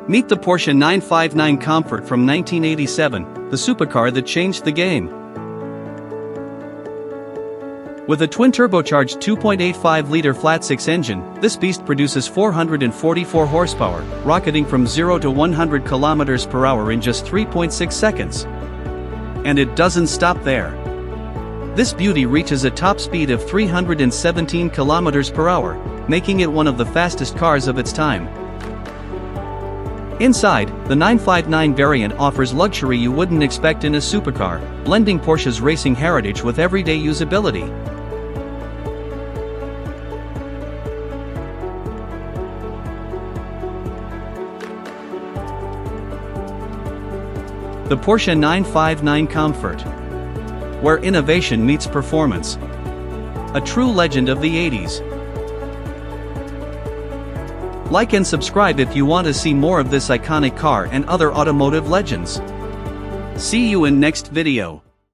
Meet the Porsche 959 Komfort from 1987, the supercar that changed the game. With a twin-turbocharged 2.85-liter flat-six engine, this beast produces 444 horsepower, rocketing from 0 to 100 km per hour in just 3.6 seconds. And it doesn't stop there. This beauty reaches a top speed of 317 km per hour, making it one of the fastest cars of its time. Inside, the 959 variant offers luxury you wouldn't expect in a supercar, blending Porsche's racing heritage with everyday usability. The Porsche 959 Komfort, where innovation meets performance. A true legend of the 80s. Like and subscribe if you want to see more of this iconic car and other automotive legends. See you in next video.